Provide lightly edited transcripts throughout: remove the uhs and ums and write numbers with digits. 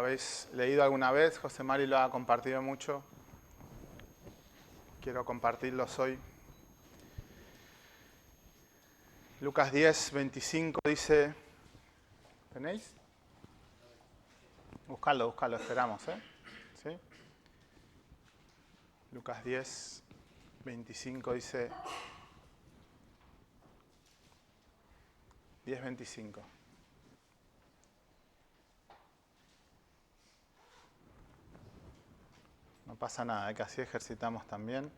habéis leído alguna vez, José Mari lo ha compartido mucho. Quiero compartirlos hoy. Lucas 10, 25 dice... ¿Tenéis? Buscadlo, esperamos, ¿Sí? Lucas 10, 25 dice... 10, 25. No pasa nada, que así ejercitamos también.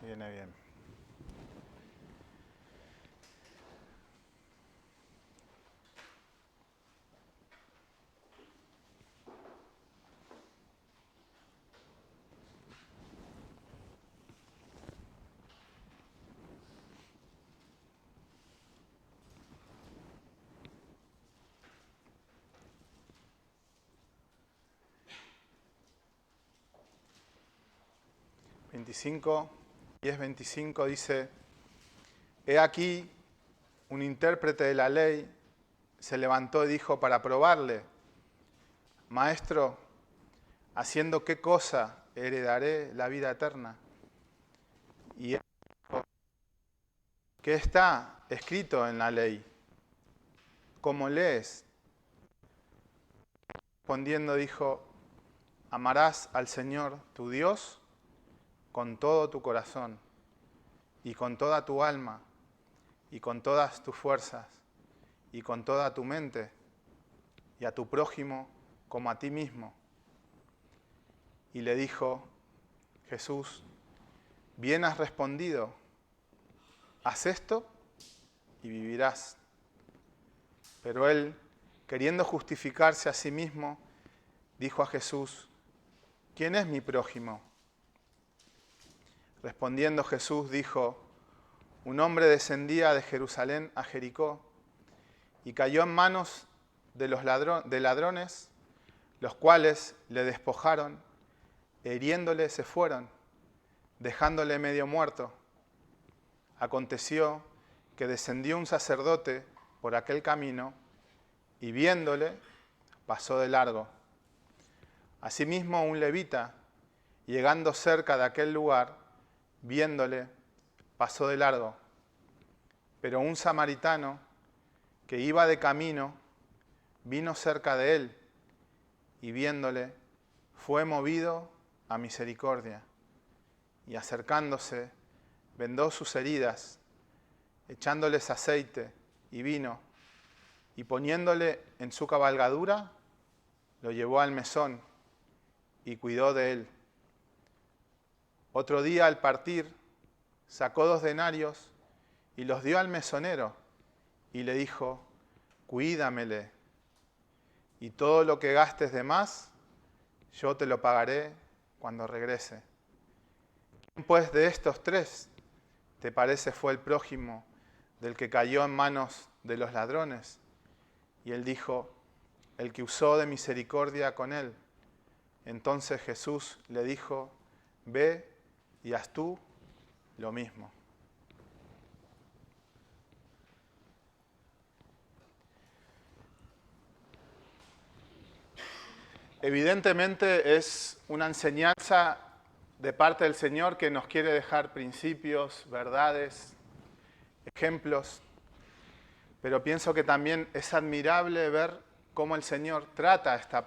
Viene bien. ...25, 10, 25 dice... He aquí, un intérprete de la ley se levantó y dijo para probarle: Maestro, ¿haciendo qué cosa heredaré la vida eterna? Y él dijo: ¿qué está escrito en la ley? ¿Cómo lees? Respondiendo dijo: amarás al Señor tu Dios con todo tu corazón, y con toda tu alma, y con todas tus fuerzas, y con toda tu mente, y a tu prójimo como a ti mismo. Y le dijo Jesús: bien has respondido, haz esto y vivirás. Pero él, queriendo justificarse a sí mismo, dijo a Jesús: ¿quién es mi prójimo? Respondiendo Jesús dijo: un hombre descendía de Jerusalén a Jericó y cayó en manos de ladrones, los cuales le despojaron, hiriéndole se fueron, dejándole medio muerto. Aconteció que descendió un sacerdote por aquel camino y viéndole pasó de largo. Asimismo un levita, llegando cerca de aquel lugar, viéndole pasó de largo. Pero un samaritano que iba de camino vino cerca de él y viéndole fue movido a misericordia, y acercándose vendó sus heridas, echándoles aceite y vino, y poniéndole en su cabalgadura, lo llevó al mesón y cuidó de él. Otro día al partir sacó 2 denarios y los dio al mesonero y le dijo: cuídamele, y todo lo que gastes de más, yo te lo pagaré cuando regrese. ¿Quién pues de estos 3 te parece fue el prójimo del que cayó en manos de los ladrones? Y él dijo: el que usó de misericordia con él. Entonces Jesús le dijo: ve y haz tú lo mismo. Evidentemente es una enseñanza de parte del Señor que nos quiere dejar principios, verdades, ejemplos, pero pienso que también es admirable ver cómo el Señor trata a esta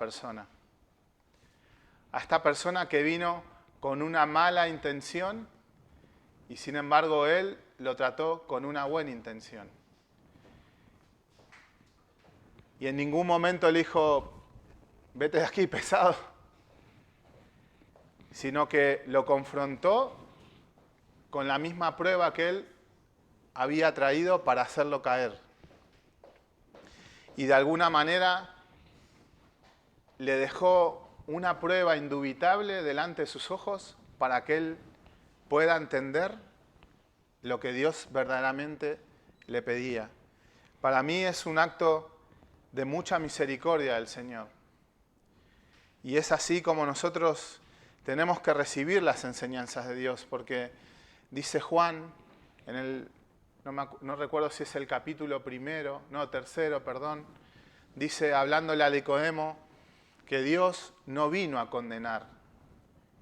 persona que vino con una mala intención y sin embargo Él lo trató con una buena intención. Y en ningún momento le dijo: vete de aquí, pesado, sino que lo confrontó con la misma prueba que Él había traído para hacerlo caer. Y de alguna manera le dejó una prueba indubitable delante de sus ojos para que Él pueda entender lo que Dios verdaderamente le pedía. Para mí es un acto de mucha misericordia del Señor. Y es así como nosotros tenemos que recibir las enseñanzas de Dios, porque dice Juan, no recuerdo si es el capítulo 3, dice, hablándole a Nicodemo, que Dios no vino a condenar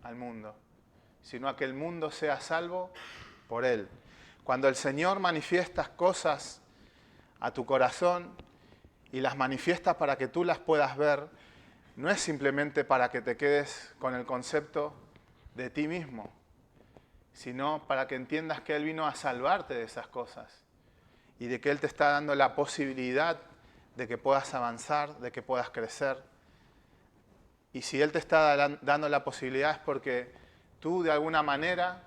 al mundo, sino a que el mundo sea salvo por Él. Cuando el Señor manifiesta cosas a tu corazón y las manifiesta para que tú las puedas ver, no es simplemente para que te quedes con el concepto de ti mismo, sino para que entiendas que Él vino a salvarte de esas cosas y de que Él te está dando la posibilidad de que puedas avanzar, de que puedas crecer. Y si Él te está dando la posibilidad es porque tú de alguna manera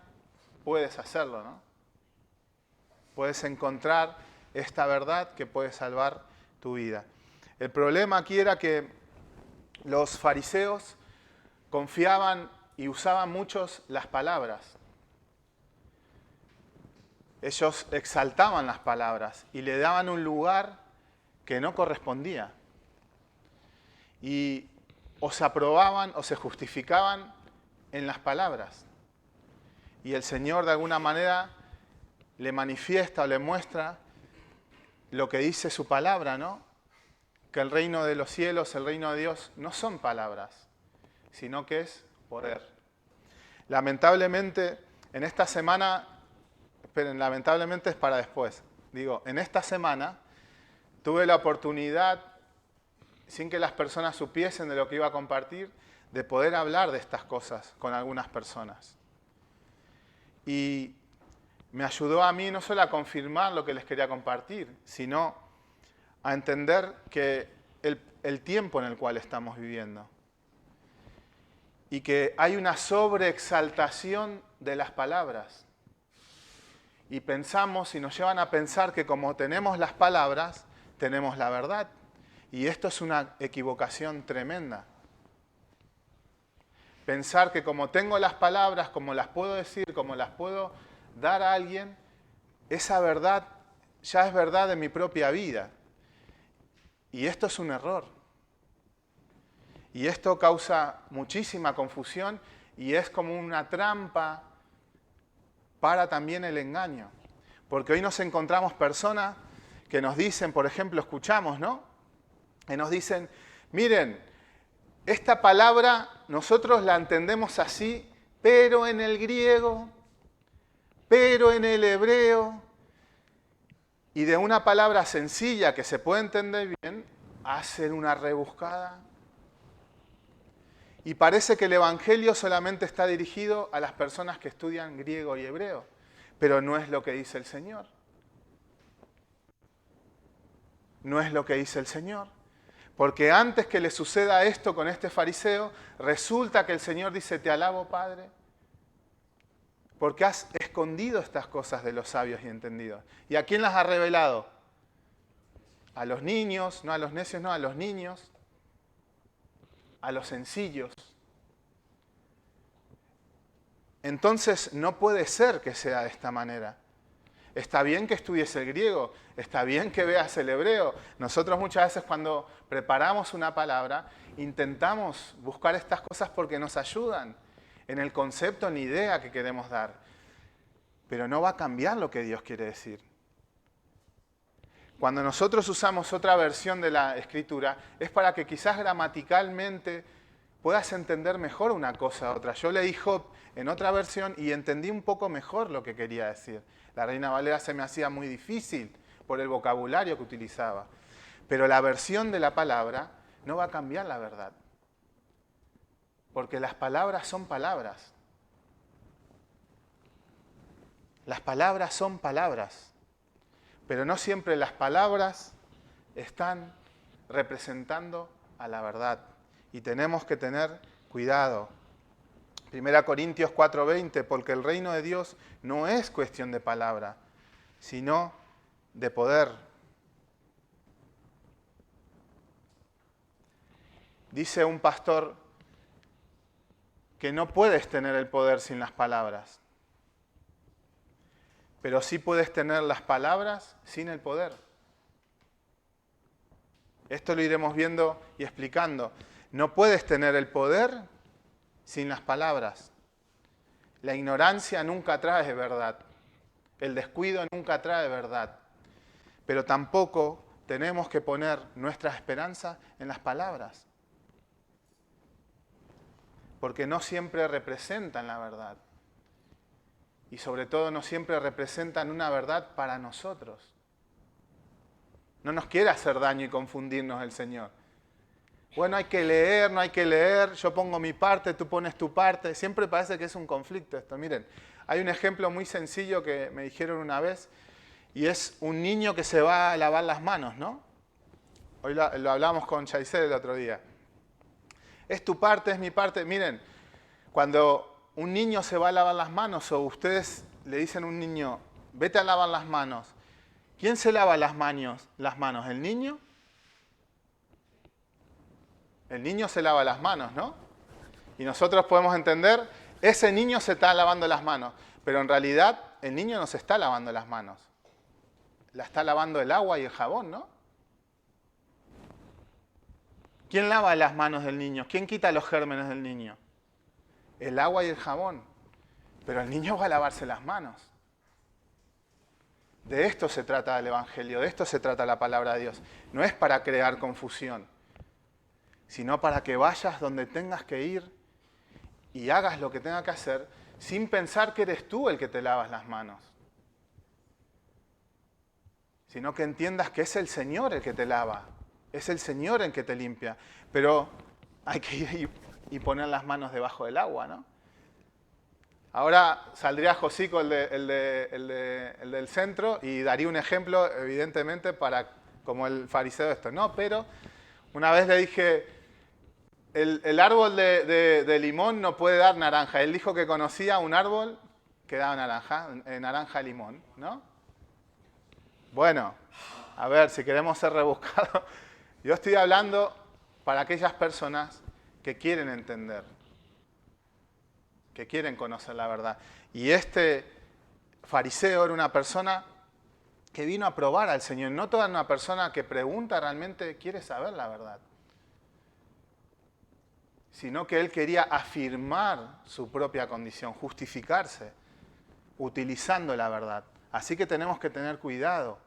puedes hacerlo, ¿no? Puedes encontrar esta verdad que puede salvar tu vida. El problema aquí era que los fariseos confiaban y usaban muchos las palabras. Ellos exaltaban las palabras y le daban un lugar que no correspondía. Y o se aprobaban o se justificaban en las palabras. Y el Señor de alguna manera le manifiesta o le muestra lo que dice su palabra, ¿no? Que el reino de los cielos, el reino de Dios, no son palabras, sino que es poder. Lamentablemente, en esta semana, esperen, lamentablemente es para después. Digo, en esta semana tuve la oportunidad, sin que las personas supiesen de lo que iba a compartir, de poder hablar de estas cosas con algunas personas. Y me ayudó a mí no solo a confirmar lo que les quería compartir, sino a entender que el tiempo en el cual estamos viviendo y que hay una sobreexaltación de las palabras. Y pensamos y nos llevan a pensar que como tenemos las palabras, tenemos la verdad. Y esto es una equivocación tremenda. Pensar que como tengo las palabras, como las puedo decir, como las puedo dar a alguien, esa verdad ya es verdad de mi propia vida. Y esto es un error. Y esto causa muchísima confusión y es como una trampa para también el engaño. Porque hoy nos encontramos personas que nos dicen, por ejemplo, escuchamos, ¿no? Que nos dicen, miren, esta palabra nosotros la entendemos así, pero en el griego, pero en el hebreo, y de una palabra sencilla que se puede entender bien, hacen una rebuscada. Y parece que el Evangelio solamente está dirigido a las personas que estudian griego y hebreo, pero no es lo que dice el Señor. No es lo que dice el Señor. Porque antes que le suceda esto con este fariseo, resulta que el Señor dice, te alabo, Padre, porque has escondido estas cosas de los sabios y entendidos. ¿Y a quién las ha revelado? A los niños, no a los necios, no, a los niños, a los sencillos. Entonces no puede ser que sea de esta manera. Está bien que estudies el griego, está bien que veas el hebreo. Nosotros muchas veces cuando preparamos una palabra intentamos buscar estas cosas porque nos ayudan en el concepto, en la idea que queremos dar. Pero no va a cambiar lo que Dios quiere decir. Cuando nosotros usamos otra versión de la Escritura es para que quizás gramaticalmente puedas entender mejor una cosa a otra. Yo leí Job en otra versión y entendí un poco mejor lo que quería decir. La Reina Valera se me hacía muy difícil por el vocabulario que utilizaba. Pero la versión de la palabra no va a cambiar la verdad. Porque las palabras son palabras. Las palabras son palabras. Pero no siempre las palabras están representando a la verdad. Y tenemos que tener cuidado. 1 Corintios 4:20, porque el reino de Dios no es cuestión de palabra, sino de poder. Dice un pastor que no puedes tener el poder sin las palabras, pero sí puedes tener las palabras sin el poder. Esto lo iremos viendo y explicando. No puedes tener el poder sin las palabras. La ignorancia nunca trae verdad. El descuido nunca trae verdad. Pero tampoco tenemos que poner nuestra esperanza en las palabras. porque no siempre representan la verdad. Y sobre todo no siempre representan una verdad para nosotros. No nos quiere hacer daño y confundirnos el Señor. Bueno, hay que leer, no hay que leer, yo pongo mi parte, tú pones tu parte. Siempre parece que es un conflicto esto. Miren, hay un ejemplo muy sencillo que me dijeron una vez, y es un niño que se va a lavar las manos, ¿no? Hoy lo hablamos con Chaisel el otro día. Es tu parte, es mi parte. Miren, cuando un niño se va a lavar las manos o ustedes le dicen a un niño, vete a lavar las manos, ¿quién se lava las manos? ¿El niño? El niño se lava las manos, ¿no? Y nosotros podemos entender, ese niño se está lavando las manos, pero en realidad el niño no se está lavando las manos. La está lavando el agua y el jabón, ¿no? ¿Quién lava las manos del niño? ¿Quién quita los gérmenes del niño? El agua y el jabón. Pero el niño va a lavarse las manos. De esto se trata el Evangelio, de esto se trata la palabra de Dios. No es para crear confusión, sino para que vayas donde tengas que ir y hagas lo que tengas que hacer sin pensar que eres tú el que te lavas las manos. Sino que entiendas que es el Señor el que te lava, es el Señor el que te limpia. Pero hay que ir y poner las manos debajo del agua, ¿no? Ahora saldría Josico, el del centro, y daría un ejemplo, evidentemente, para como el fariseo esto. No, pero una vez le dije, el árbol de limón no puede dar naranja. Él dijo que conocía un árbol que daba naranja limón, ¿no? Bueno, a ver, si queremos ser rebuscados, yo estoy hablando para aquellas personas que quieren entender, que quieren conocer la verdad. Y este fariseo era una persona que vino a probar al Señor. No toda una persona que pregunta realmente quiere saber la verdad, sino que él quería afirmar su propia condición, justificarse, utilizando la verdad. Así que tenemos que tener cuidado.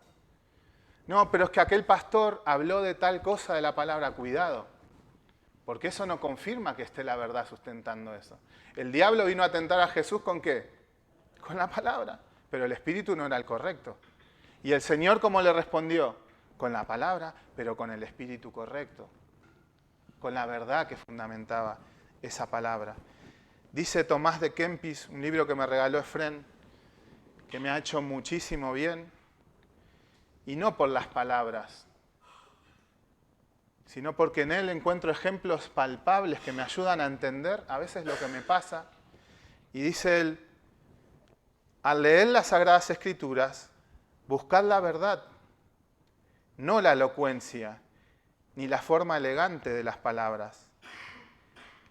No, pero es que aquel pastor habló de tal cosa de la palabra, cuidado. Porque eso no confirma que esté la verdad sustentando eso. El diablo vino a tentar a Jesús ¿con qué? Con la palabra. Pero el espíritu no era el correcto. Y el Señor, ¿cómo le respondió? Con la palabra, pero con el espíritu correcto. Con la verdad que fundamentaba esa palabra. Dice Tomás de Kempis, un libro que me regaló Efrén, que me ha hecho muchísimo bien, y no por las palabras, sino porque en él encuentro ejemplos palpables que me ayudan a entender a veces lo que me pasa. Y dice él, al leer las Sagradas Escrituras, buscad la verdad, no la elocuencia, ni la forma elegante de las palabras.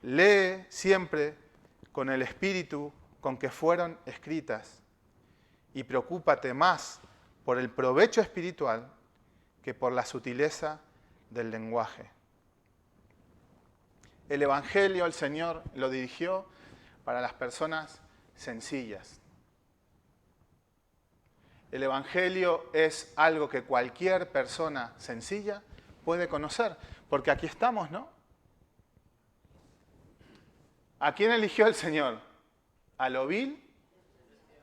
Lee siempre con el espíritu con que fueron escritas y preocúpate más por el provecho espiritual que por la sutileza del lenguaje. El Evangelio, el Señor lo dirigió para las personas sencillas. El Evangelio es algo que cualquier persona sencilla puede conocer, porque aquí estamos, ¿no? ¿A quién eligió el Señor? A lo vil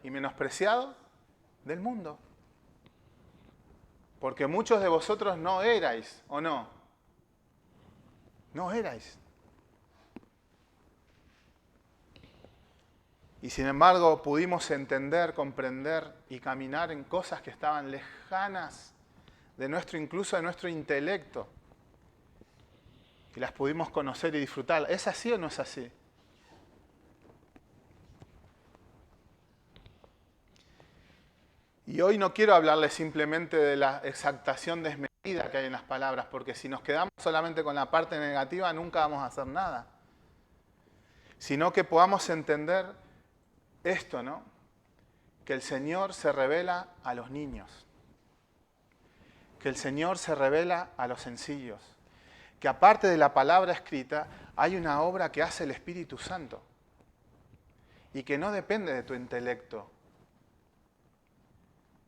y menospreciado del mundo. Porque muchos de vosotros no erais, ¿o no? No erais. Y sin embargo pudimos entender, comprender y caminar en cosas que estaban lejanas de incluso de nuestro intelecto. Y las pudimos conocer y disfrutar. ¿Es así o no es así? Y hoy no quiero hablarles simplemente de la exaltación desmedida que hay en las palabras, porque si nos quedamos solamente con la parte negativa, nunca vamos a hacer nada. Sino que podamos entender esto, ¿no? Que el Señor se revela a los niños. Que el Señor se revela a los sencillos. Que aparte de la palabra escrita, hay una obra que hace el Espíritu Santo. Y que no depende de tu intelecto,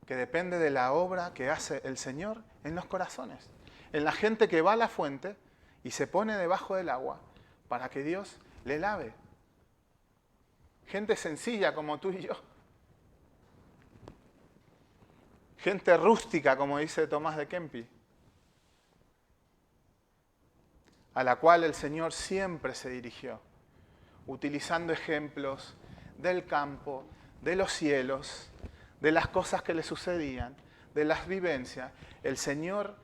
que depende de la obra que hace el Señor en los corazones, en la gente que va a la fuente y se pone debajo del agua para que Dios le lave Gente sencilla como tú y yo. Gente rústica, como dice Tomás de Kempis, a la cual el Señor siempre se dirigió, utilizando ejemplos del campo, de los cielos, de las cosas que le sucedían, de las vivencias. El Señor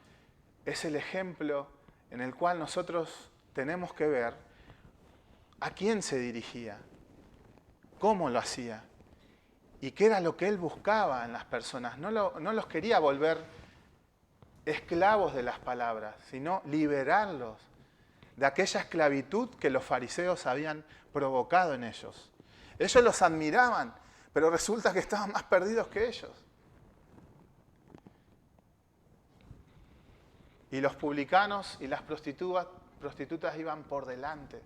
es el ejemplo en el cual nosotros tenemos que ver a quién se dirigía, cómo lo hacía y qué era lo que Él buscaba en las personas. No los quería volver esclavos de las palabras, sino liberarlos de aquella esclavitud que los fariseos habían provocado en ellos. Ellos los admiraban, pero resulta que estaban más perdidos que ellos. Y los publicanos y las prostitutas iban por delante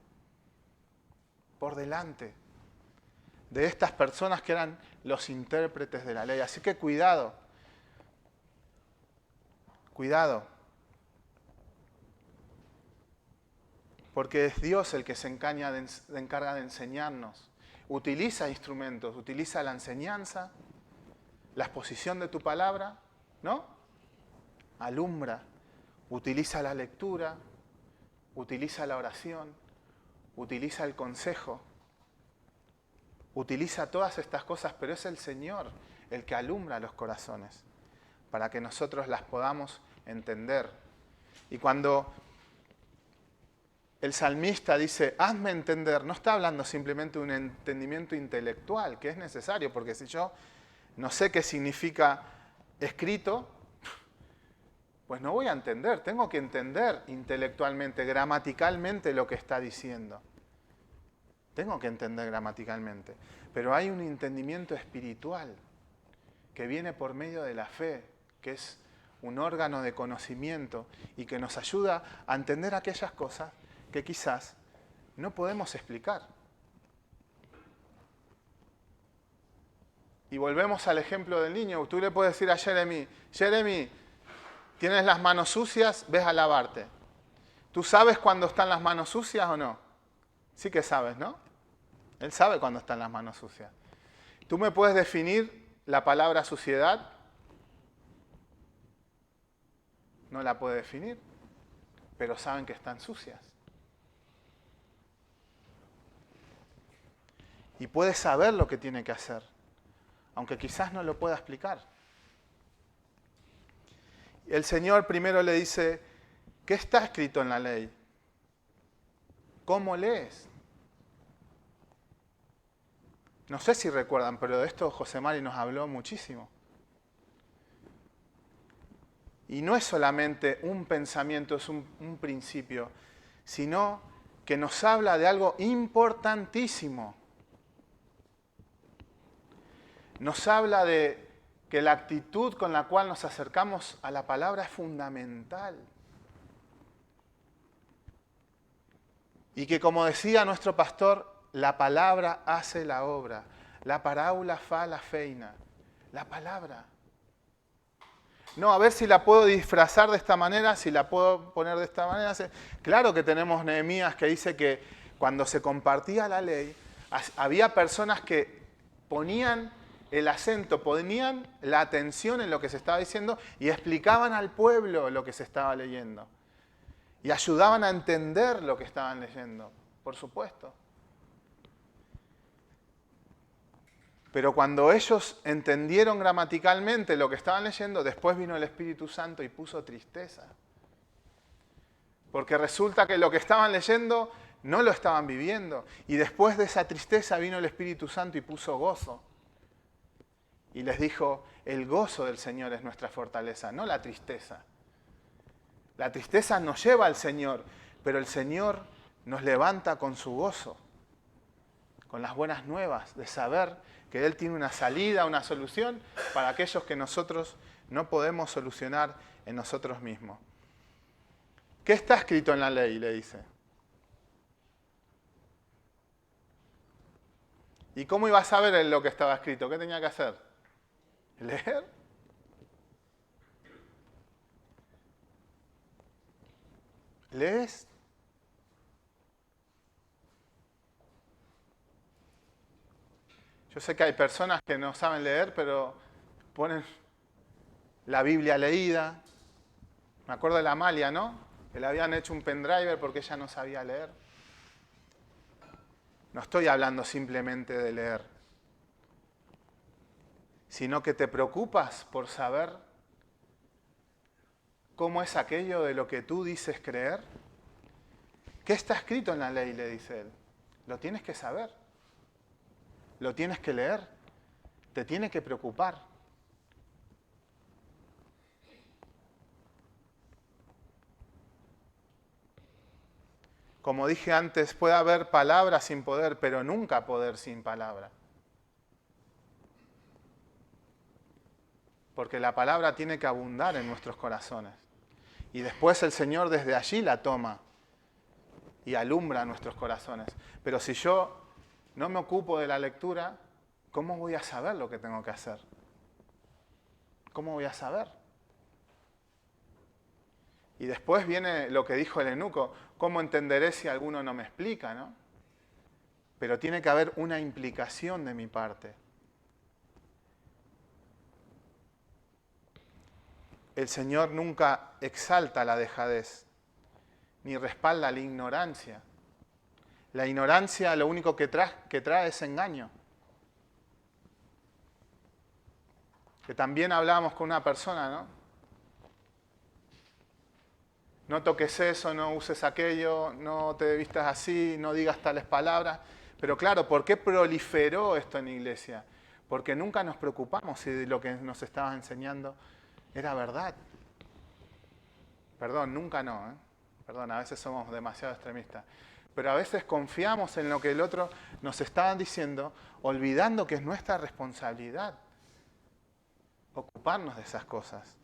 de estas personas que eran los intérpretes de la ley. Así que cuidado, porque es Dios el que se encarga de enseñarnos. Utiliza instrumentos, utiliza la enseñanza, la exposición de tu palabra, ¿no? Alumbra, utiliza la lectura, utiliza la oración, utiliza el consejo, utiliza todas estas cosas, pero es el Señor el que alumbra los corazones para que nosotros las podamos entender. Y cuando el salmista dice, hazme entender, no está hablando simplemente de un entendimiento intelectual, que es necesario, porque si yo no sé qué significa escrito, pues no voy a entender, tengo que entender intelectualmente, gramaticalmente lo que está diciendo. Tengo que entender gramaticalmente, pero hay un entendimiento espiritual que viene por medio de la fe, que es un órgano de conocimiento y que nos ayuda a entender aquellas cosas que quizás no podemos explicar. Y volvemos al ejemplo del niño. Tú le puedes decir a Jeremy, Jeremy, tienes las manos sucias, ves a lavarte. ¿Tú sabes cuándo están las manos sucias o no? Sí que sabes, ¿no? Él sabe cuándo están las manos sucias. ¿Tú me puedes definir la palabra suciedad? No la puede definir, pero saben que están sucias. Y puede saber lo que tiene que hacer, aunque quizás no lo pueda explicar. El Señor primero le dice, ¿qué está escrito en la ley? ¿Cómo lees? No sé si recuerdan, pero de esto José Mari nos habló muchísimo. Y no es solamente un pensamiento, es un principio, sino que nos habla de algo importantísimo. Nos habla de que la actitud con la cual nos acercamos a la palabra es fundamental. Y que, como decía nuestro pastor, la palabra hace la obra. La parábola fa la feina. La palabra. No, a ver si la puedo disfrazar de esta manera, si la puedo poner de esta manera. Claro que tenemos Nehemías que dice que cuando se compartía la ley, había personas que ponían el acento, ponían la atención en lo que se estaba diciendo y explicaban al pueblo lo que se estaba leyendo. Y ayudaban a entender lo que estaban leyendo, por supuesto. Pero cuando ellos entendieron gramaticalmente lo que estaban leyendo, después vino el Espíritu Santo y puso tristeza. Porque resulta que lo que estaban leyendo no lo estaban viviendo. Y después de esa tristeza vino el Espíritu Santo y puso gozo. Y les dijo, el gozo del Señor es nuestra fortaleza, no la tristeza. La tristeza nos lleva al Señor, pero el Señor nos levanta con su gozo, con las buenas nuevas de saber que Él tiene una salida, una solución para aquellos que nosotros no podemos solucionar en nosotros mismos. ¿Qué está escrito en la ley? Le dice. ¿Y cómo iba a saber él lo que estaba escrito? ¿Qué tenía que hacer? ¿Leer? ¿Lees? Yo sé que hay personas que no saben leer, pero ponen la Biblia leída. Me acuerdo de la Amalia, ¿no? Que le habían hecho un pendrive porque ella no sabía leer. No estoy hablando simplemente de leer, sino que te preocupas por saber cómo es aquello de lo que tú dices creer. ¿Qué está escrito en la ley?, le dice él. Lo tienes que saber. Lo tienes que leer. Te tiene que preocupar. Como dije antes, puede haber palabra sin poder, pero nunca poder sin palabra. Porque la palabra tiene que abundar en nuestros corazones. Y después el Señor desde allí la toma y alumbra nuestros corazones. Pero si yo no me ocupo de la lectura, ¿cómo voy a saber lo que tengo que hacer? ¿Cómo voy a saber? Y después viene lo que dijo el eunuco, ¿cómo entenderé si alguno no me explica, no? Pero tiene que haber una implicación de mi parte. El Señor nunca exalta la dejadez, ni respalda la ignorancia. La ignorancia lo único que trae es engaño. Que también hablábamos con una persona, ¿no? No toques eso, no uses aquello, no te vistas así, no digas tales palabras. Pero claro, ¿por qué proliferó esto en la iglesia? Porque nunca nos preocupamos si lo que nos estabas enseñando era verdad. Perdón, nunca no, ¿eh? Perdón, a veces somos demasiado extremistas. Pero a veces confiamos en lo que el otro nos estaba diciendo, olvidando que es nuestra responsabilidad ocuparnos de esas cosas.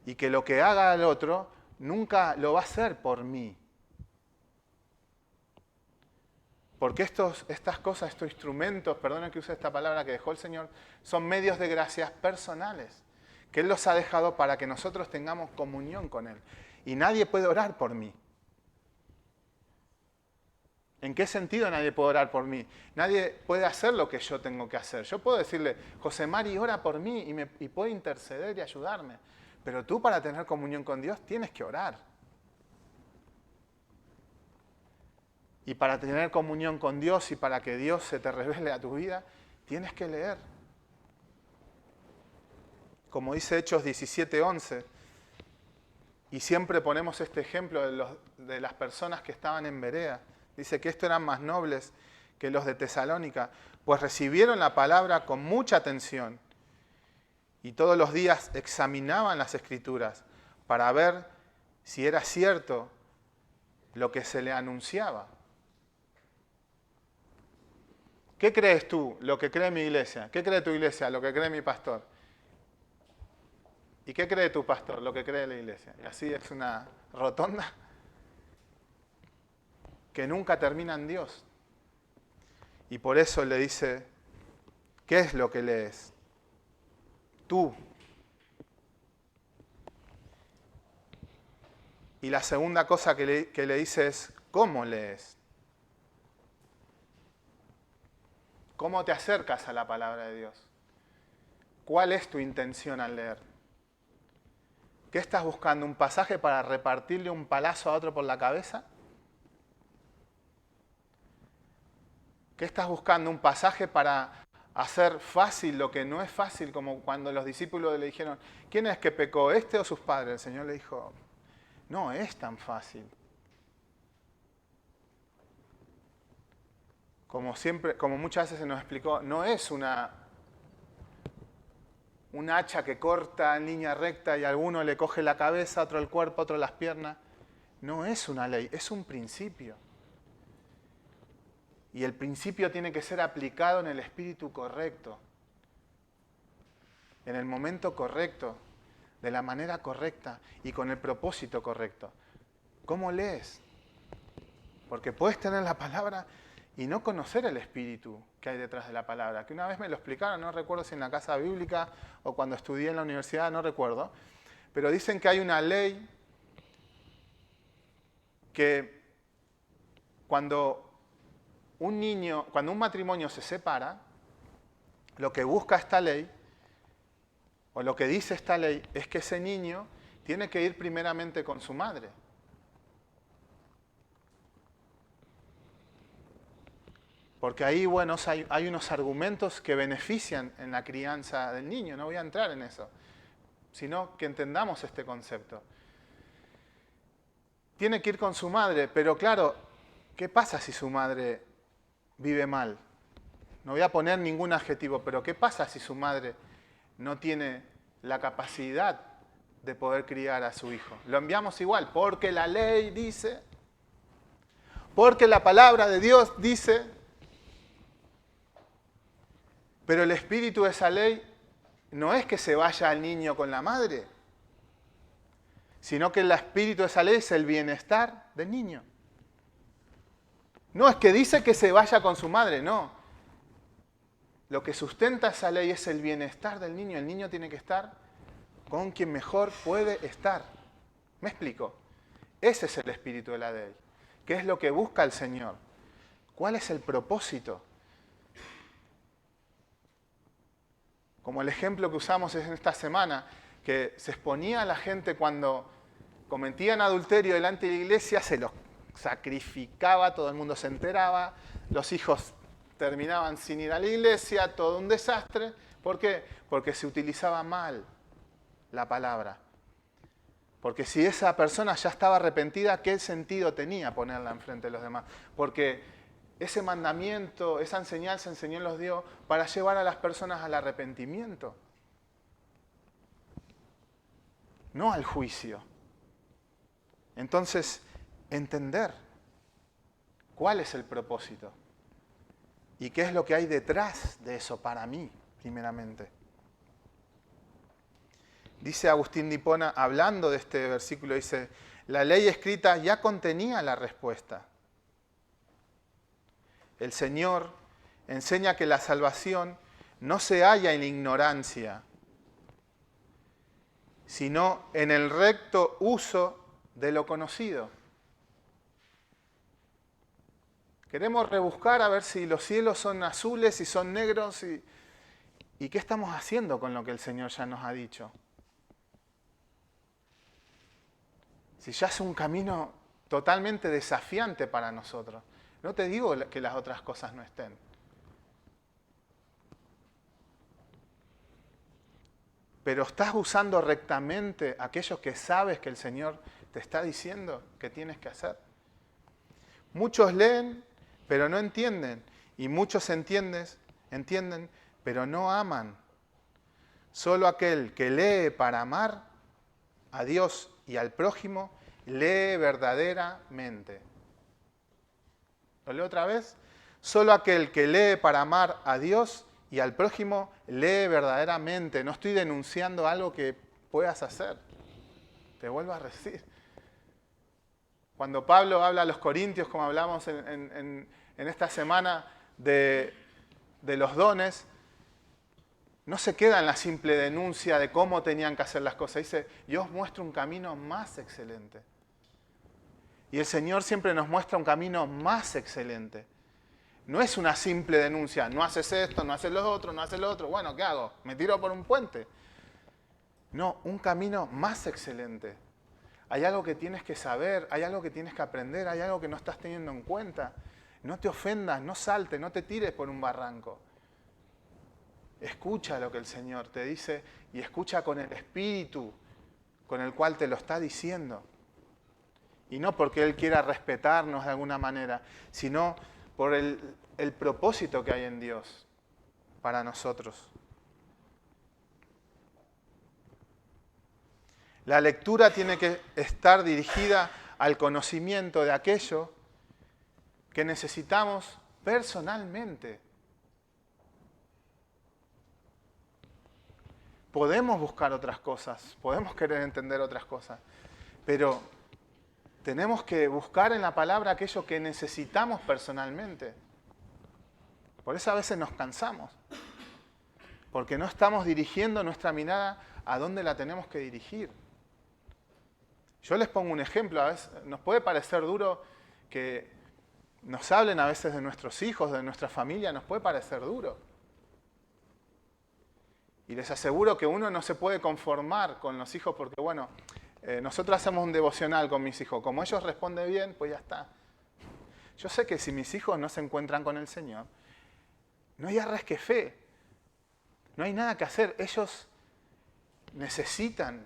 Y que lo que haga el otro nunca lo va a hacer por mí. Porque estas cosas, estos instrumentos, perdonen que use esta palabra que dejó el Señor, son medios de gracias personales, que Él los ha dejado para que nosotros tengamos comunión con Él. Y nadie puede orar por mí. ¿En qué sentido nadie puede orar por mí? Nadie puede hacer lo que yo tengo que hacer. Yo puedo decirle, José Mari, ora por mí y puede interceder y ayudarme. Pero tú para tener comunión con Dios tienes que orar. Y para tener comunión con Dios y para que Dios se te revele a tu vida, tienes que leer. Como dice Hechos 17:11, y siempre ponemos este ejemplo de las personas que estaban en Berea. Dice que estos eran más nobles que los de Tesalónica, pues recibieron la palabra con mucha atención y todos los días examinaban las Escrituras para ver si era cierto lo que se le anunciaba. ¿Qué crees tú? Lo que cree mi iglesia. ¿Qué cree tu iglesia? Lo que cree mi pastor. ¿Y qué cree tu pastor? Lo que cree la iglesia. Y así es una rotonda que nunca termina en Dios. Y por eso le dice, ¿qué es lo que lees? Tú. Y la segunda cosa que le dice es, ¿cómo lees? ¿Cómo te acercas a la palabra de Dios? ¿Cuál es tu intención al leer? ¿Qué estás buscando? ¿Un pasaje para repartirle un palazo a otro por la cabeza? ¿Qué estás buscando? ¿Un pasaje para hacer fácil lo que no es fácil? Como cuando los discípulos le dijeron, ¿quién es que pecó, este o sus padres? El Señor le dijo, no es tan fácil. Como siempre, como muchas veces se nos explicó, no es un hacha que corta en línea recta y a alguno le coge la cabeza, otro el cuerpo, otro las piernas. No es una ley, es un principio. Y el principio tiene que ser aplicado en el espíritu correcto, en el momento correcto, de la manera correcta y con el propósito correcto. ¿Cómo lees? Porque puedes tener la palabra y no conocer el espíritu que hay detrás de la palabra. Que una vez me lo explicaron, no recuerdo si en la casa bíblica o cuando estudié en la universidad, no recuerdo. Pero dicen que hay una ley que cuando un matrimonio se separa, lo que busca esta ley, o lo que dice esta ley, es que ese niño tiene que ir primeramente con su madre. Porque ahí, bueno, hay unos argumentos que benefician en la crianza del niño. No voy a entrar en eso, sino que entendamos este concepto. Tiene que ir con su madre, pero claro, ¿qué pasa si su madre vive mal? No voy a poner ningún adjetivo, pero ¿qué pasa si su madre no tiene la capacidad de poder criar a su hijo? Lo enviamos igual, porque la ley dice, porque la palabra de Dios dice, pero el espíritu de esa ley no es que se vaya al niño con la madre, sino que el espíritu de esa ley es el bienestar del niño. No es que dice que se vaya con su madre, no. Lo que sustenta esa ley es el bienestar del niño. El niño tiene que estar con quien mejor puede estar. ¿Me explico? Ese es el espíritu de la ley. ¿Qué es lo que busca el Señor? ¿Cuál es el propósito? Como el ejemplo que usamos en esta semana, que se exponía a la gente cuando cometían adulterio delante de la iglesia, se los sacrificaba, todo el mundo se enteraba, los hijos terminaban sin ir a la iglesia, todo un desastre. ¿Por qué? Porque se utilizaba mal la palabra. Porque si esa persona ya estaba arrepentida, ¿qué sentido tenía ponerla enfrente de los demás? Porque ese mandamiento, esa enseñanza, el Señor los dio para llevar a las personas al arrepentimiento, no al juicio. Entonces, entender cuál es el propósito y qué es lo que hay detrás de eso para mí, primeramente. Dice Agustín de Hipona, hablando de este versículo, dice, la ley escrita ya contenía la respuesta. El Señor enseña que la salvación no se halla en la ignorancia, sino en el recto uso de lo conocido. Queremos rebuscar a ver si los cielos son azules, si son negros, y qué estamos haciendo con lo que el Señor ya nos ha dicho. Si ya es un camino totalmente desafiante para nosotros. No te digo que las otras cosas no estén. Pero ¿estás usando rectamente aquello que sabes que el Señor te está diciendo que tienes que hacer? Muchos leen, pero no entienden. Y muchos entienden, pero no aman. Solo aquel que lee para amar a Dios y al prójimo, lee verdaderamente. ¿Lo leo otra vez? Solo aquel que lee para amar a Dios y al prójimo, lee verdaderamente. No estoy denunciando algo que puedas hacer. Te vuelvo a decir. Cuando Pablo habla a los corintios, como hablamos en esta semana de los dones, no se queda en la simple denuncia de cómo tenían que hacer las cosas. Dice, yo os muestro un camino más excelente. Y el Señor siempre nos muestra un camino más excelente. No es una simple denuncia, no haces esto, no haces lo otro, no haces lo otro. Bueno, ¿qué hago? ¿Me tiro por un puente? No, un camino más excelente. Hay algo que tienes que saber, hay algo que tienes que aprender, hay algo que no estás teniendo en cuenta. No te ofendas, no saltes, no te tires por un barranco. Escucha lo que el Señor te dice y escucha con el espíritu con el cual te lo está diciendo. Y no porque Él quiera respetarnos de alguna manera, sino por el propósito que hay en Dios para nosotros. La lectura tiene que estar dirigida al conocimiento de aquello que necesitamos personalmente. Podemos buscar otras cosas, podemos querer entender otras cosas, pero tenemos que buscar en la palabra aquello que necesitamos personalmente. Por eso a veces nos cansamos, porque no estamos dirigiendo nuestra mirada a dónde la tenemos que dirigir. Yo les pongo un ejemplo, a veces nos puede parecer duro que nos hablen a veces de nuestros hijos, de nuestra familia, nos puede parecer duro. Y les aseguro que uno no se puede conformar con los hijos porque, bueno, nosotros hacemos un devocional con mis hijos. Como ellos responden bien, pues ya está. Yo sé que si mis hijos no se encuentran con el Señor, no hay arras que fe. No hay nada que hacer. Ellos necesitan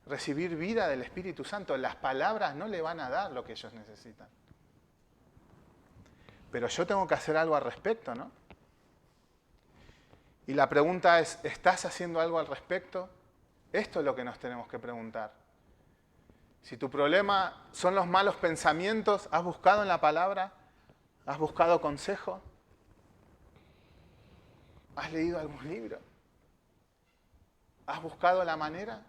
recibir vida del Espíritu Santo. Las palabras no le van a dar lo que ellos necesitan. Pero yo tengo que hacer algo al respecto, ¿no? Y la pregunta es, ¿estás haciendo algo al respecto? Esto es lo que nos tenemos que preguntar. Si tu problema son los malos pensamientos, ¿has buscado en la palabra? ¿Has buscado consejo? ¿Has leído algún libro? ¿Has buscado la manera?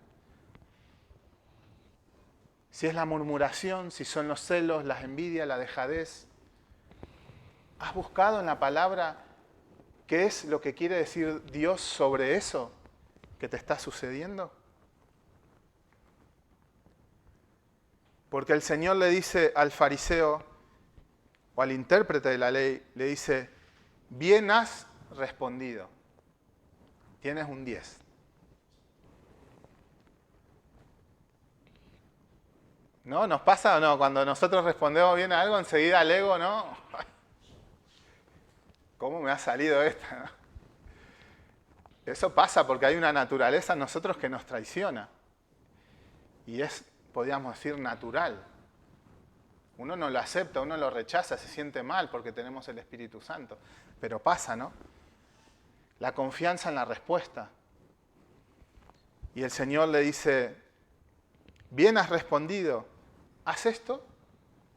Si es la murmuración, si son los celos, las envidias, la dejadez. ¿Has buscado en la palabra qué es lo que quiere decir Dios sobre eso que te está sucediendo? Porque el Señor le dice al fariseo o al intérprete de la ley, le dice, bien has respondido. Tienes un 10. ¿No? ¿Nos pasa o no? Cuando nosotros respondemos bien a algo, enseguida el ego, ¿no? ¿Cómo me ha salido esta? ¿No? Eso pasa porque hay una naturaleza en nosotros que nos traiciona. Y es, podríamos decir, natural. Uno no lo acepta, uno lo rechaza, se siente mal porque tenemos el Espíritu Santo. Pero pasa, ¿no? La confianza en la respuesta. Y el Señor le dice, bien has respondido, haz esto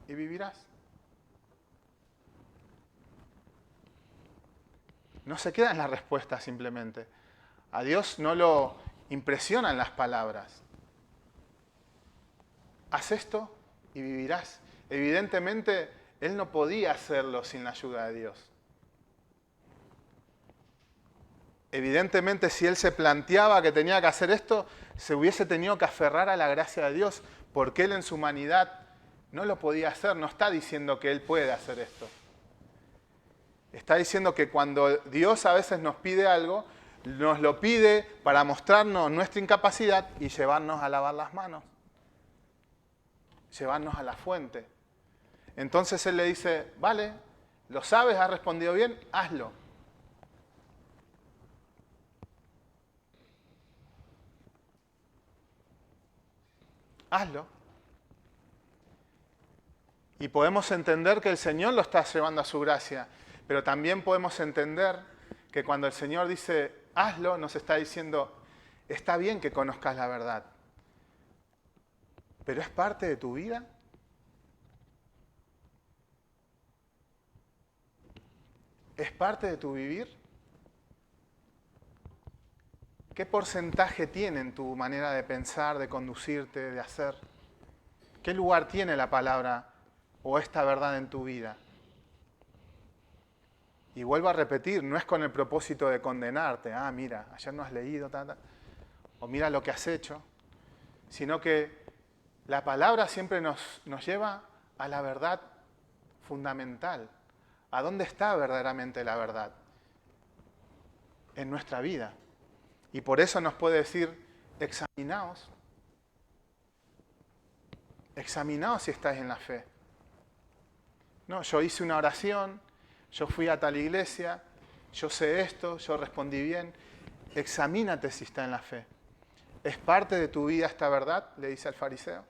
y vivirás. No se queda en la respuesta simplemente. A Dios no lo impresionan las palabras. Haz esto y vivirás. Evidentemente, él no podía hacerlo sin la ayuda de Dios. Evidentemente, si él se planteaba que tenía que hacer esto, se hubiese tenido que aferrar a la gracia de Dios, porque él en su humanidad no lo podía hacer. No está diciendo que él puede hacer esto. Está diciendo que cuando Dios a veces nos pide algo, nos lo pide para mostrarnos nuestra incapacidad y llevarnos a lavar las manos. Llevarnos a la fuente. Entonces él le dice, vale, lo sabes, has respondido bien, hazlo. Hazlo. Y podemos entender que el Señor lo está llevando a su gracia, pero también podemos entender que cuando el Señor dice, hazlo, nos está diciendo, está bien que conozcas la verdad, pero ¿es parte de tu vida? ¿Es parte de tu vivir? ¿Qué porcentaje tiene en tu manera de pensar, de conducirte, de hacer? ¿Qué lugar tiene la palabra o esta verdad en tu vida? Y vuelvo a repetir, no es con el propósito de condenarte, mira, ayer no has leído, o mira lo que has hecho, sino que la palabra siempre nos lleva a la verdad fundamental. ¿A dónde está verdaderamente la verdad? En nuestra vida. Y por eso nos puede decir, examinaos. Examinaos si estáis en la fe. No, yo hice una oración, yo fui a tal iglesia, yo sé esto, yo respondí bien. Examínate si está en la fe. ¿Es parte de tu vida esta verdad? Le dice al fariseo.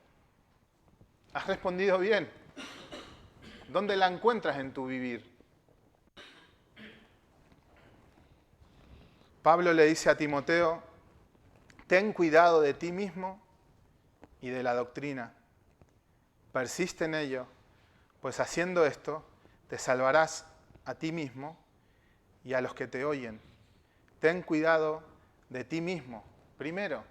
¿Has respondido bien? ¿Dónde la encuentras en tu vivir? Pablo le dice a Timoteo, ten cuidado de ti mismo y de la doctrina. Persiste en ello, pues haciendo esto te salvarás a ti mismo y a los que te oyen. Ten cuidado de ti mismo. Primero,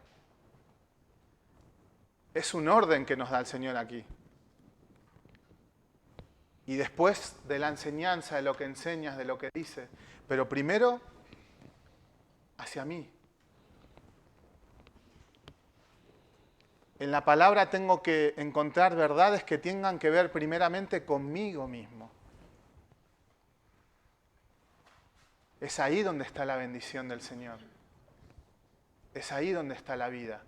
es un orden que nos da el Señor aquí. Y después de la enseñanza, de lo que enseñas, de lo que dices. Pero primero, hacia mí. En la palabra tengo que encontrar verdades que tengan que ver primeramente conmigo mismo. Es ahí donde está la bendición del Señor. Es ahí donde está la vida.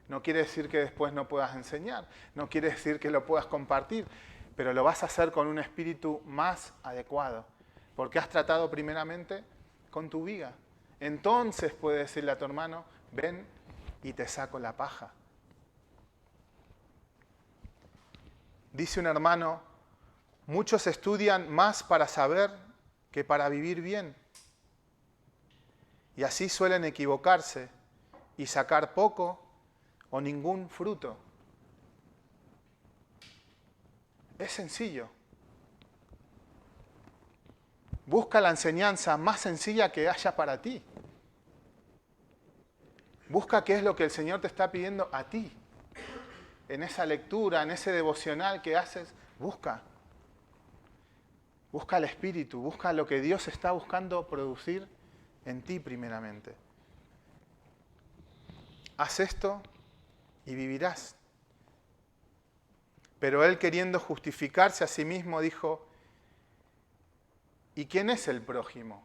No quiere decir que después no puedas enseñar, no quiere decir que lo puedas compartir, pero lo vas a hacer con un espíritu más adecuado, porque has tratado primeramente con tu viga. Entonces puedes decirle a tu hermano, ven y te saco la paja. Dice un hermano, muchos estudian más para saber que para vivir bien. Y así suelen equivocarse y sacar poco o ningún fruto. Es sencillo. Busca la enseñanza más sencilla que haya para ti. Busca qué es lo que el Señor te está pidiendo a ti. En esa lectura, en ese devocional que haces, busca. Busca el Espíritu, busca lo que Dios está buscando producir en ti primeramente. Haz esto y vivirás. Pero él, queriendo justificarse a sí mismo, dijo, ¿y quién es el prójimo?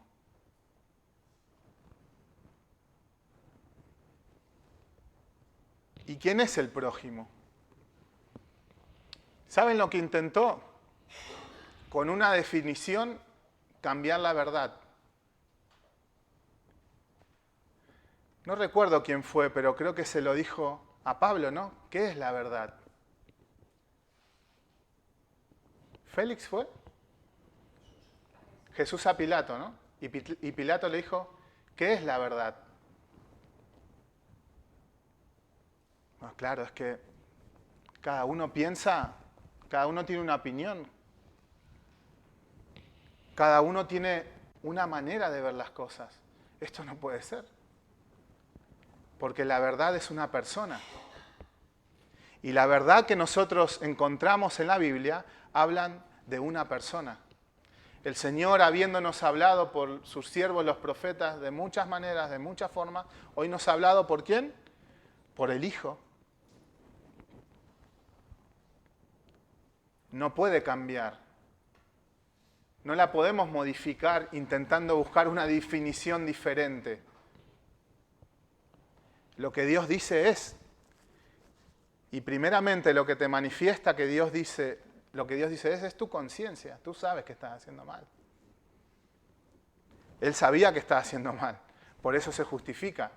¿Y quién es el prójimo? ¿Saben lo que intentó? Con una definición, cambiar la verdad. No recuerdo quién fue, pero creo que se lo dijo a Pablo, ¿no? ¿Qué es la verdad? ¿Félix fue? Jesús a Pilato, ¿no? Y Pilato le dijo, ¿qué es la verdad? No, claro, es que cada uno piensa, cada uno tiene una opinión, cada uno tiene una manera de ver las cosas. Esto no puede ser. Porque la verdad es una persona. Y la verdad que nosotros encontramos en la Biblia hablan de una persona. El Señor, habiéndonos hablado por sus siervos los profetas de muchas maneras, de muchas formas, hoy nos ha hablado ¿por quién? Por el Hijo. No puede cambiar. No la podemos modificar intentando buscar una definición diferente. Lo que Dios dice es. Y primeramente lo que te manifiesta que Dios dice, lo que Dios dice es tu conciencia. Tú sabes que estás haciendo mal. Él sabía que estaba haciendo mal. Por eso se justifica.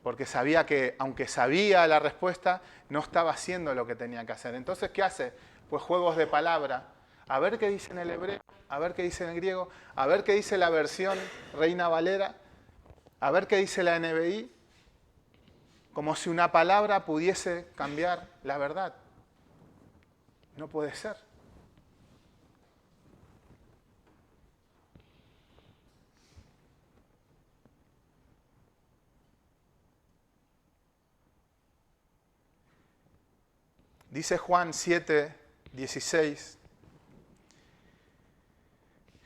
Porque sabía que, aunque sabía la respuesta, no estaba haciendo lo que tenía que hacer. Entonces, ¿qué hace? Pues juegos de palabra. A ver qué dice en el hebreo, a ver qué dice en el griego, a ver qué dice la versión Reina Valera, a ver qué dice la NBI. Como si una palabra pudiese cambiar la verdad. No puede ser. Dice Juan 7:16.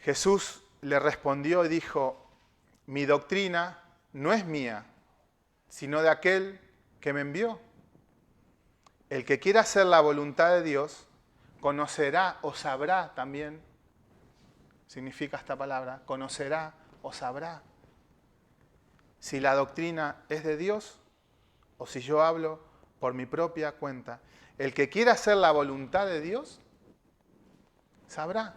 Jesús le respondió y dijo, mi doctrina no es mía, sino de aquel que me envió. El que quiera hacer la voluntad de Dios, conocerá o sabrá también, significa esta palabra, conocerá o sabrá si la doctrina es de Dios o si yo hablo por mi propia cuenta. El que quiera hacer la voluntad de Dios, sabrá.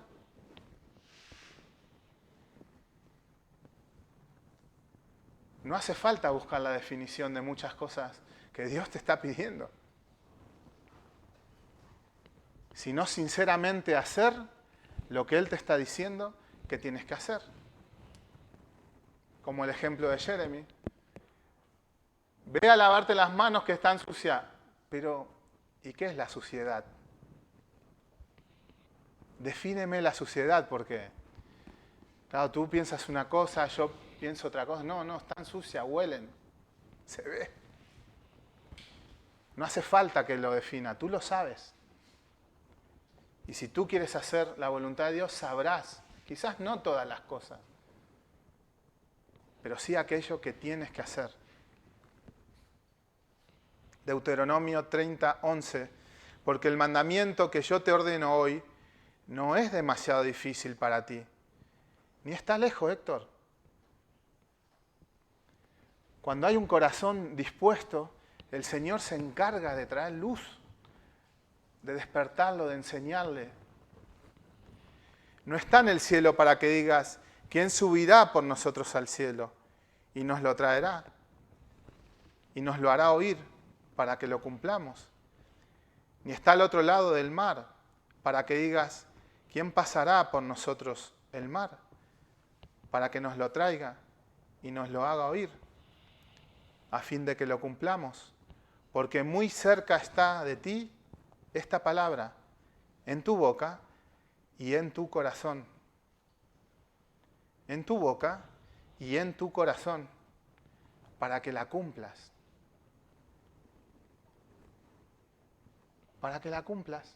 No hace falta buscar la definición de muchas cosas que Dios te está pidiendo. Sino sinceramente hacer lo que Él te está diciendo que tienes que hacer. Como el ejemplo de Jeremy. Ve a lavarte las manos que están sucias. Pero, ¿y qué es la suciedad? Defíneme la suciedad, porque, claro, tú piensas una cosa, yo pienso otra cosa. No, están sucias, huelen, se ve. No hace falta que lo defina, tú lo sabes. Y si tú quieres hacer la voluntad de Dios, sabrás, quizás no todas las cosas, pero sí aquello que tienes que hacer. Deuteronomio 30:11, porque el mandamiento que yo te ordeno hoy no es demasiado difícil para ti, ni está lejos, Héctor. Cuando hay un corazón dispuesto, el Señor se encarga de traer luz, de despertarlo, de enseñarle. No está en el cielo para que digas, ¿quién subirá por nosotros al cielo? Y nos lo traerá. Y nos lo hará oír para que lo cumplamos. Ni está al otro lado del mar para que digas, ¿quién pasará por nosotros el mar? Para que nos lo traiga y nos lo haga oír, a fin de que lo cumplamos. Porque muy cerca está de ti esta palabra, en tu boca y en tu corazón. En tu boca y en tu corazón, para que la cumplas. Para que la cumplas.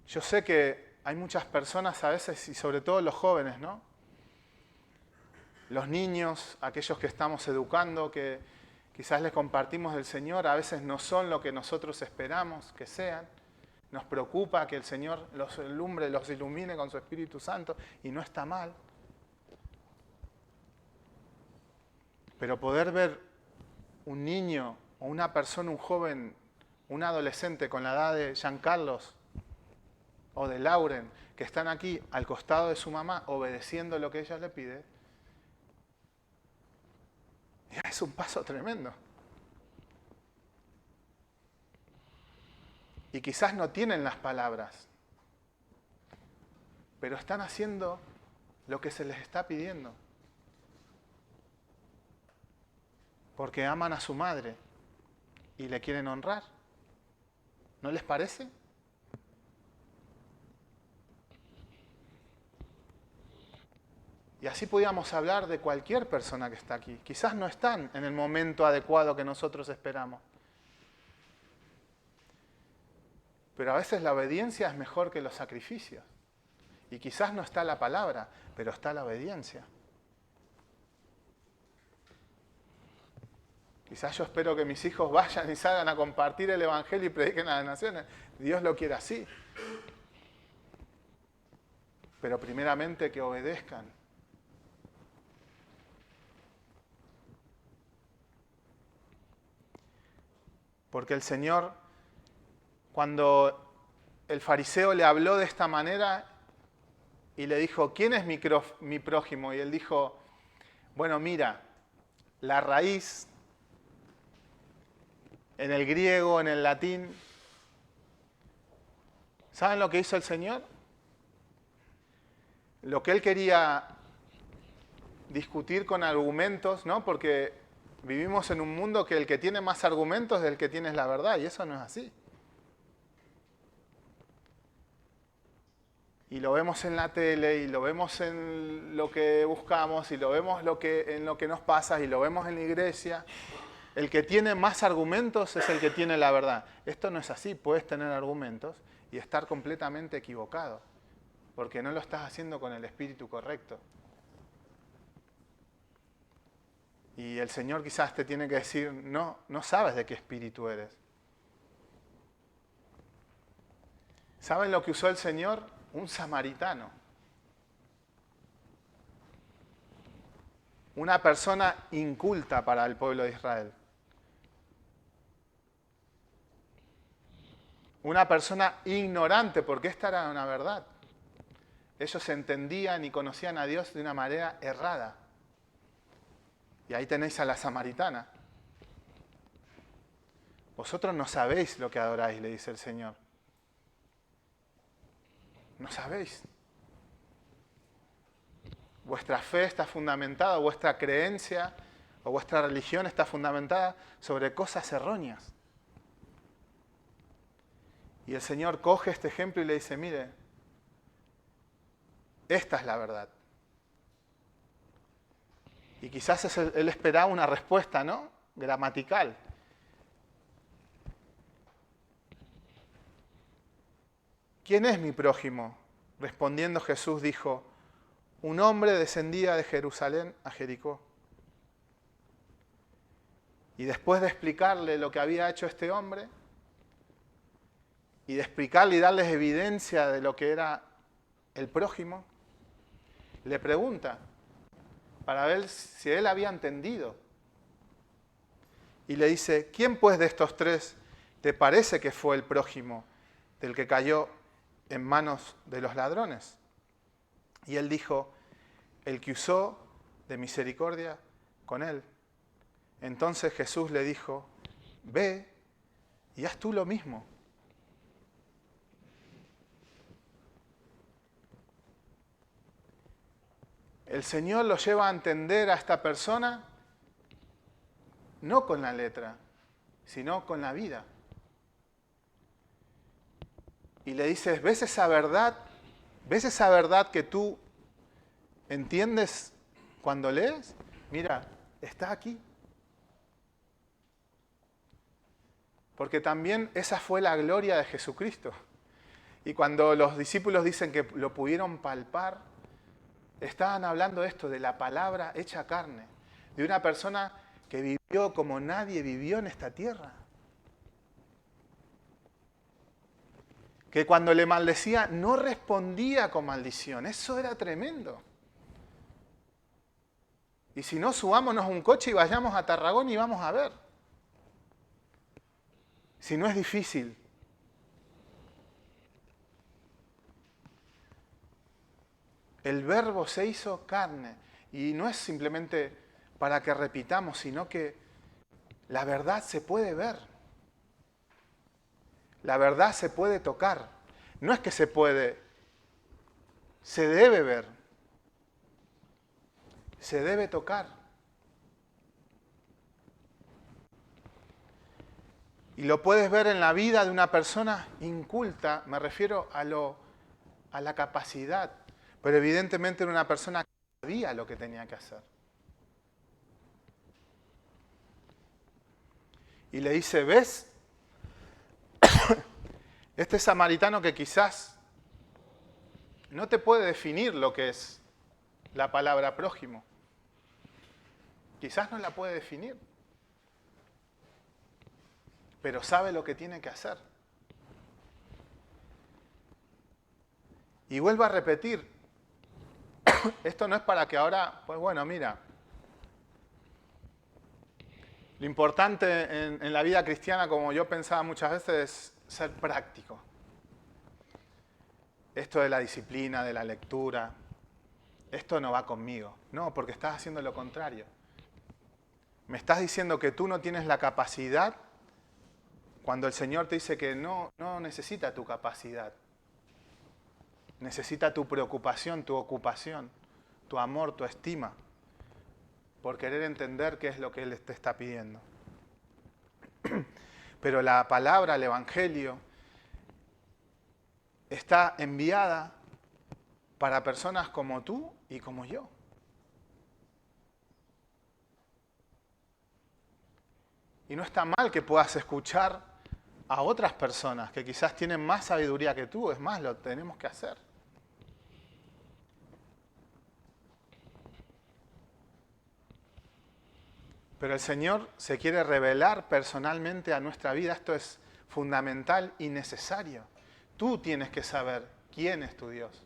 Yo sé que hay muchas personas a veces, y sobre todo los jóvenes, ¿no? Los niños, aquellos que estamos educando, que quizás les compartimos del Señor, a veces no son lo que nosotros esperamos que sean. Nos preocupa que el Señor los alumbre, los ilumine con su Espíritu Santo, y no está mal. Pero poder ver un niño o una persona, un joven, un adolescente con la edad de Giancarlos o de Lauren, que están aquí al costado de su mamá obedeciendo lo que ella le pide, ya es un paso tremendo. Y quizás no tienen las palabras, pero están haciendo lo que se les está pidiendo. Porque aman a su madre y le quieren honrar. ¿No les parece? Y así podíamos hablar de cualquier persona que está aquí. Quizás no están en el momento adecuado que nosotros esperamos. Pero a veces la obediencia es mejor que los sacrificios. Y quizás no está la palabra, pero está la obediencia. Quizás yo espero que mis hijos vayan y salgan a compartir el Evangelio y prediquen a las naciones. Dios lo quiere así. Pero primeramente que obedezcan. Porque el Señor, cuando el fariseo le habló de esta manera y le dijo, ¿quién es mi prójimo? Y él dijo, bueno, mira, la raíz en el griego, en el latín, ¿saben lo que hizo el Señor? Lo que él quería discutir con argumentos, ¿no? Porque vivimos en un mundo que el que tiene más argumentos es el que tiene la verdad, y eso no es así. Y lo vemos en la tele, y lo vemos en lo que buscamos, y lo vemos en lo que nos pasa, y lo vemos en la iglesia. El que tiene más argumentos es el que tiene la verdad. Esto no es así, puedes tener argumentos y estar completamente equivocado, porque no lo estás haciendo con el espíritu correcto. Y el Señor quizás te tiene que decir, no sabes de qué espíritu eres. ¿Saben lo que usó el Señor? Un samaritano. Una persona inculta para el pueblo de Israel. Una persona ignorante, porque esta era una verdad. Ellos entendían y conocían a Dios de una manera errada. Y ahí tenéis a la samaritana. Vosotros no sabéis lo que adoráis, le dice el Señor. No sabéis. Vuestra fe está fundamentada, vuestra creencia o vuestra religión está fundamentada sobre cosas erróneas. Y el Señor coge este ejemplo y le dice, mire, esta es la verdad. Y quizás él esperaba una respuesta, ¿no? Gramatical. ¿Quién es mi prójimo? Respondiendo Jesús dijo, un hombre descendía de Jerusalén a Jericó. Y después de explicarle lo que había hecho este hombre, y de explicarle y darles evidencia de lo que era el prójimo, le pregunta, para ver si él había entendido. Y le dice, ¿quién pues de estos tres te parece que fue el prójimo del que cayó en manos de los ladrones? Y él dijo, el que usó de misericordia con él. Entonces Jesús le dijo, ve y haz tú lo mismo. El Señor lo lleva a entender a esta persona no con la letra, sino con la vida. Y le dices, ¿ves esa verdad? ¿Ves esa verdad que tú entiendes cuando lees? Mira, está aquí. Porque también esa fue la gloria de Jesucristo. Y cuando los discípulos dicen que lo pudieron palpar, estaban hablando de esto, de la palabra hecha carne, de una persona que vivió como nadie vivió en esta tierra. Que cuando le maldecía no respondía con maldición. Eso era tremendo. Y si no, subámonos a un coche y vayamos a Tarragona y vamos a ver. Si no es difícil. El Verbo se hizo carne. Y no es simplemente para que repitamos, sino que la verdad se puede ver. La verdad se puede tocar. No es que se puede, se debe ver. Se debe tocar. Y lo puedes ver en la vida de una persona inculta, me refiero a la capacidad, pero evidentemente era una persona que sabía lo que tenía que hacer. Y le dice, ¿ves? Este samaritano que quizás no te puede definir lo que es la palabra prójimo. Quizás no la puede definir. Pero sabe lo que tiene que hacer. Y vuelvo a repetir, esto no es para que ahora, pues bueno, mira, lo importante en la vida cristiana, como yo pensaba muchas veces, es ser práctico. Esto de la disciplina, de la lectura, esto no va conmigo. No, porque estás haciendo lo contrario. Me estás diciendo que tú no tienes la capacidad cuando el Señor te dice que no necesita tu capacidad. Necesita tu preocupación, tu ocupación, tu amor, tu estima, por querer entender qué es lo que Él te está pidiendo. Pero la palabra, el Evangelio, está enviada para personas como tú y como yo. Y no está mal que puedas escuchar a otras personas que quizás tienen más sabiduría que tú. Es más, lo tenemos que hacer. Pero el Señor se quiere revelar personalmente a nuestra vida. Esto es fundamental y necesario. Tú tienes que saber quién es tu Dios.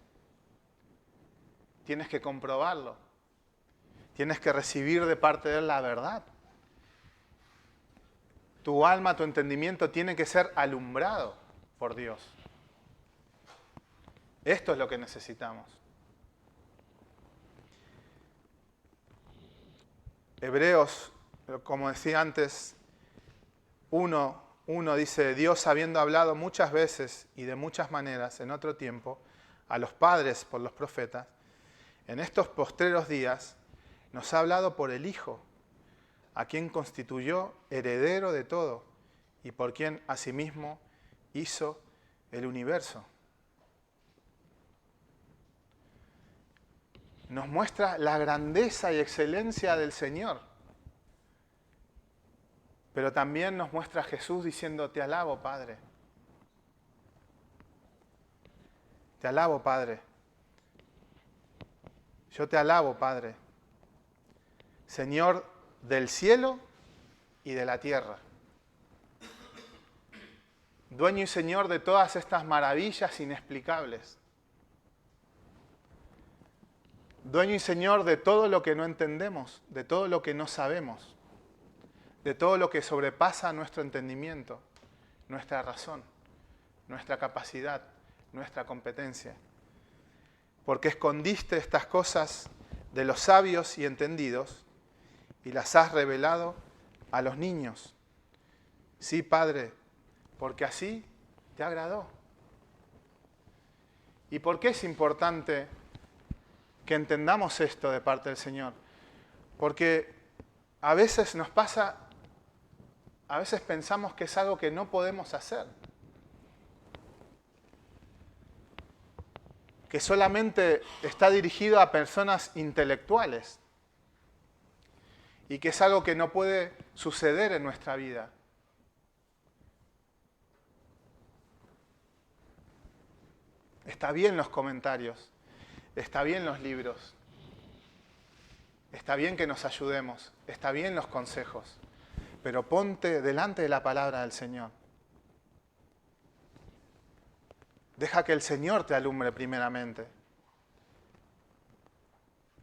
Tienes que comprobarlo. Tienes que recibir de parte de Él la verdad. Tu alma, tu entendimiento tiene que ser alumbrado por Dios. Esto es lo que necesitamos. Hebreos, como decía antes, 1 dice, Dios habiendo hablado muchas veces y de muchas maneras en otro tiempo a los padres por los profetas, en estos postreros días nos ha hablado por el Hijo, a quien constituyó heredero de todo y por quien asimismo hizo el universo. Nos muestra la grandeza y excelencia del Señor. Pero también nos muestra a Jesús diciendo, te alabo, Padre. Te alabo, Padre. Yo te alabo, Padre. Señor del cielo y de la tierra. Dueño y Señor de todas estas maravillas inexplicables. dueño y señor de todo lo que no entendemos, de todo lo que no sabemos, de todo lo que sobrepasa nuestro entendimiento, nuestra razón, nuestra capacidad, nuestra competencia. Porque escondiste estas cosas de los sabios y entendidos y las has revelado a los niños. Sí, Padre, porque así te agradó. ¿Y por qué es importante que entendamos esto de parte del Señor? Porque a veces nos pasa, a veces pensamos que es algo que no podemos hacer. Que solamente está dirigido a personas intelectuales. Y que es algo que no puede suceder en nuestra vida. Está bien los comentarios, está bien los libros, está bien que nos ayudemos, está bien los consejos, pero ponte delante de la palabra del Señor. Deja que el Señor te alumbre primeramente.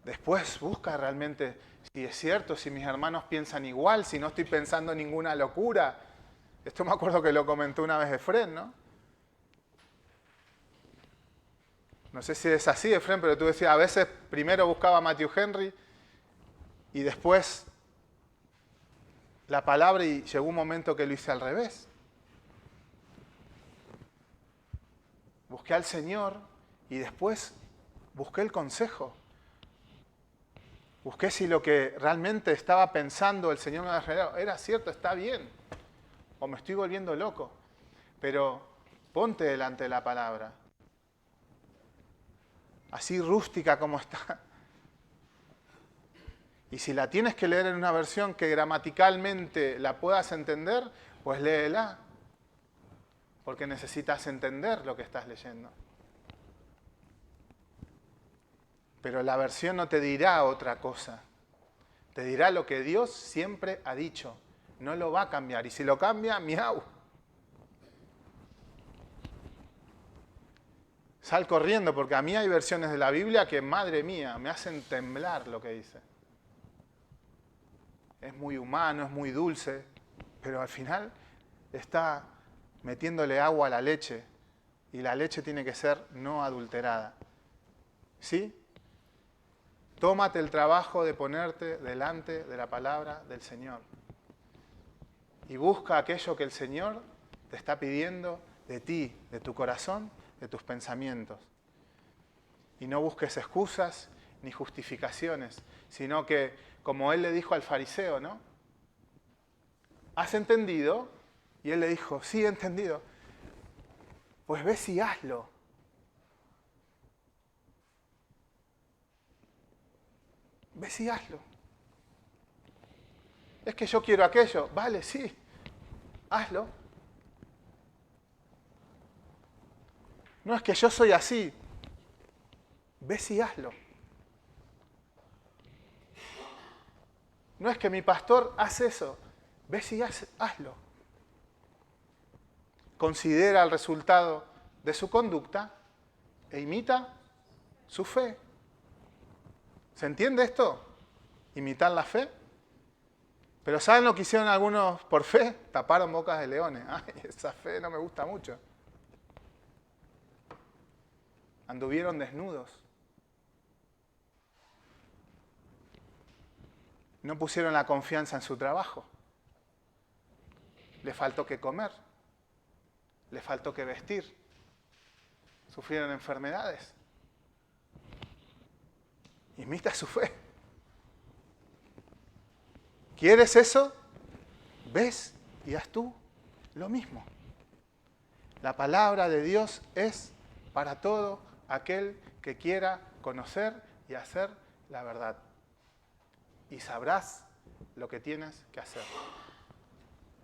Después busca realmente si es cierto, si mis hermanos piensan igual, si no estoy pensando ninguna locura. Esto me acuerdo que lo comentó una vez Efrén, ¿no? No sé si es así, Efrén, pero tú decías, a veces primero buscaba a Matthew Henry y después la palabra y llegó un momento que lo hice al revés. Busqué al Señor y después busqué el consejo. Busqué si lo que realmente estaba pensando el Señor me había revelado era cierto, está bien, o me estoy volviendo loco. Pero ponte delante de la palabra. Así rústica como está. Y si la tienes que leer en una versión que gramaticalmente la puedas entender, pues léela. Porque necesitas entender lo que estás leyendo. Pero la versión no te dirá otra cosa. Te dirá lo que Dios siempre ha dicho. No lo va a cambiar. Y si lo cambia, miau. Sal corriendo, porque a mí hay versiones de la Biblia que, madre mía, me hacen temblar lo que dice. Es muy humano, es muy dulce, pero al final está metiéndole agua a la leche, y la leche tiene que ser no adulterada. ¿Sí? Tómate el trabajo de ponerte delante de la palabra del Señor. Y busca aquello que el Señor te está pidiendo de ti, de tu corazón, de tus pensamientos. Y no busques excusas ni justificaciones, sino que, como él le dijo al fariseo, ¿no? ¿Has entendido? Y él le dijo, sí, he entendido. Pues ve y hazlo. Ve y hazlo. Es que yo quiero aquello. Vale, sí, hazlo. No es que yo soy así. Ve y hazlo. No es que mi pastor hace eso. Ve y hazlo. Considera el resultado de su conducta e imita su fe. ¿Se entiende esto? Imitar la fe. Pero ¿saben lo que hicieron algunos por fe? Taparon bocas de leones. Ay, esa fe no me gusta mucho. Anduvieron desnudos. No pusieron la confianza en su trabajo. Le faltó que comer. Le faltó que vestir. Sufrieron enfermedades. Imita su fe. ¿Quieres eso? Ves y haz tú lo mismo. La palabra de Dios es para todo aquel que quiera conocer y hacer la verdad. Y sabrás lo que tienes que hacer.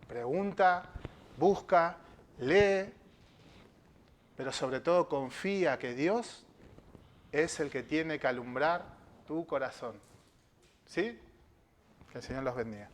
Pregunta, busca, lee, pero sobre todo confía que Dios es el que tiene que alumbrar tu corazón. ¿Sí? Que el Señor los bendiga.